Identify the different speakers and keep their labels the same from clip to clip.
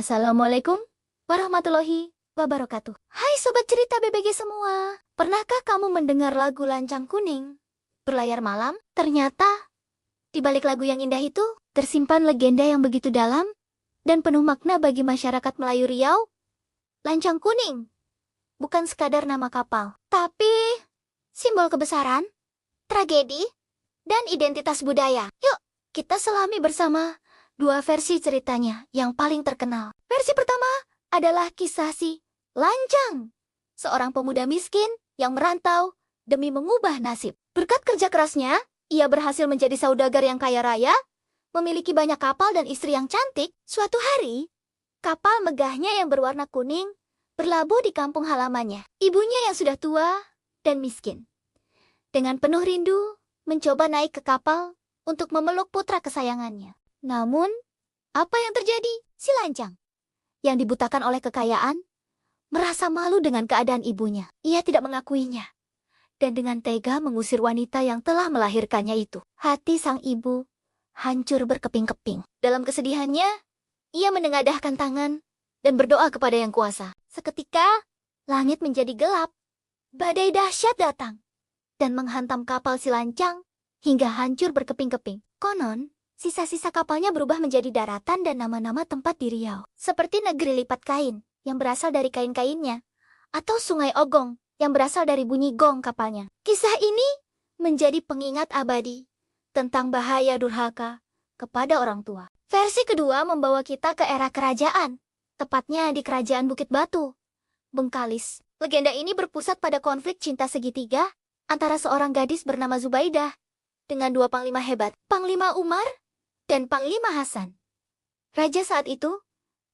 Speaker 1: Assalamualaikum warahmatullahi wabarakatuh. Hai Sobat Cerita BBG semua. Pernahkah kamu mendengar lagu Lancang Kuning berlayar malam? Ternyata di balik lagu yang indah itu tersimpan legenda yang begitu dalam dan penuh makna bagi masyarakat Melayu Riau. Lancang Kuning bukan sekadar nama kapal, tapi simbol kebesaran, tragedi, dan identitas budaya. Yuk, kita selami bersama dua versi ceritanya yang paling terkenal. Versi pertama adalah kisah si Lancang, seorang pemuda miskin yang merantau demi mengubah nasib. Berkat kerja kerasnya, ia berhasil menjadi saudagar yang kaya raya, memiliki banyak kapal dan istri yang cantik. Suatu hari, kapal megahnya yang berwarna kuning berlabuh di kampung halamannya. Ibunya yang sudah tua dan miskin, dengan penuh rindu, mencoba naik ke kapal untuk memeluk putra kesayangannya. Namun, apa yang terjadi? Si Lancang, yang dibutakan oleh kekayaan, merasa malu dengan keadaan ibunya. Ia tidak mengakuinya, dan dengan tega mengusir wanita yang telah melahirkannya itu. Hati sang ibu hancur berkeping-keping. Dalam kesedihannya, ia menengadahkan tangan dan berdoa kepada Yang Kuasa. Seketika, langit menjadi gelap. Badai dahsyat datang dan menghantam kapal si Lancang hingga hancur berkeping-keping. Konon, sisa-sisa kapalnya berubah menjadi daratan dan nama-nama tempat di Riau. Seperti negeri lipat kain yang berasal dari kain-kainnya, atau sungai Ogong yang berasal dari bunyi gong kapalnya. Kisah ini menjadi pengingat abadi tentang bahaya durhaka kepada orang tua. Versi kedua membawa kita ke era kerajaan, tepatnya di Kerajaan Bukit Batu, Bengkalis. Legenda ini berpusat pada konflik cinta segitiga antara seorang gadis bernama Zubaidah dengan dua panglima hebat, Panglima Umar dan Panglima Hasan. Raja saat itu,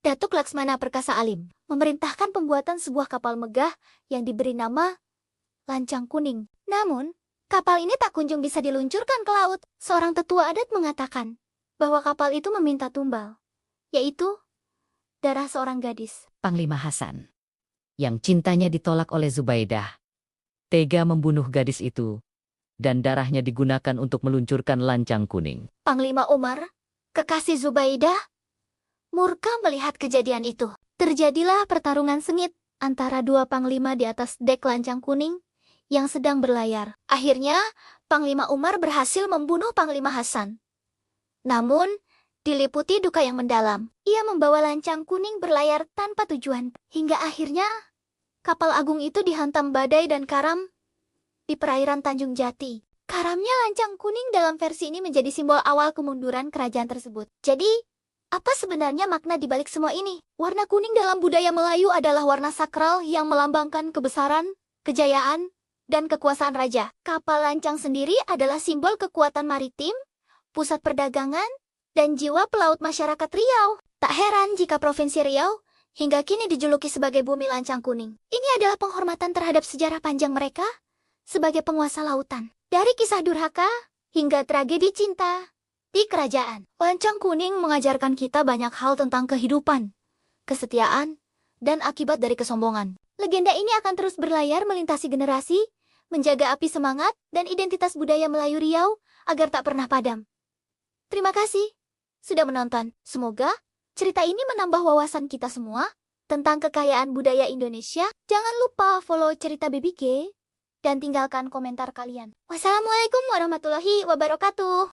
Speaker 1: Datuk Laksmana Perkasa Alim, memerintahkan pembuatan sebuah kapal megah yang diberi nama Lancang Kuning. Namun, kapal ini tak kunjung bisa diluncurkan ke laut. Seorang tetua adat mengatakan bahwa kapal itu meminta tumbal, yaitu darah seorang gadis.
Speaker 2: Panglima Hasan, yang cintanya ditolak oleh Zubaidah, tega membunuh gadis itu, dan darahnya digunakan untuk meluncurkan Lancang Kuning.
Speaker 1: Panglima Umar, kekasih Zubaidah, murka melihat kejadian itu. Terjadilah pertarungan sengit antara dua panglima di atas dek Lancang Kuning yang sedang berlayar. Akhirnya, Panglima Umar berhasil membunuh Panglima Hasan. Namun, diliputi duka yang mendalam. Ia membawa Lancang Kuning berlayar tanpa tujuan. Hingga akhirnya, kapal agung itu dihantam badai dan karam di perairan Tanjung Jati. Karamnya Lancang Kuning dalam versi ini menjadi simbol awal kemunduran kerajaan tersebut. Jadi, apa sebenarnya makna di balik semua ini? Warna kuning dalam budaya Melayu adalah warna sakral yang melambangkan kebesaran, kejayaan, dan kekuasaan raja. Kapal Lancang sendiri adalah simbol kekuatan maritim, pusat perdagangan, dan jiwa pelaut masyarakat Riau. Tak heran jika Provinsi Riau hingga kini dijuluki sebagai Bumi Lancang Kuning. Ini adalah penghormatan terhadap sejarah panjang mereka sebagai penguasa lautan. Dari kisah durhaka hingga tragedi cinta di kerajaan, Lancang Kuning mengajarkan kita banyak hal tentang kehidupan, kesetiaan, dan akibat dari kesombongan. Legenda ini akan terus berlayar melintasi generasi, menjaga api semangat dan identitas budaya Melayu Riau agar tak pernah padam. Terima kasih sudah menonton. Semoga cerita ini menambah wawasan kita semua tentang kekayaan budaya Indonesia. Jangan lupa follow Cerita BBG dan tinggalkan komentar kalian. Wassalamualaikum warahmatullahi wabarakatuh.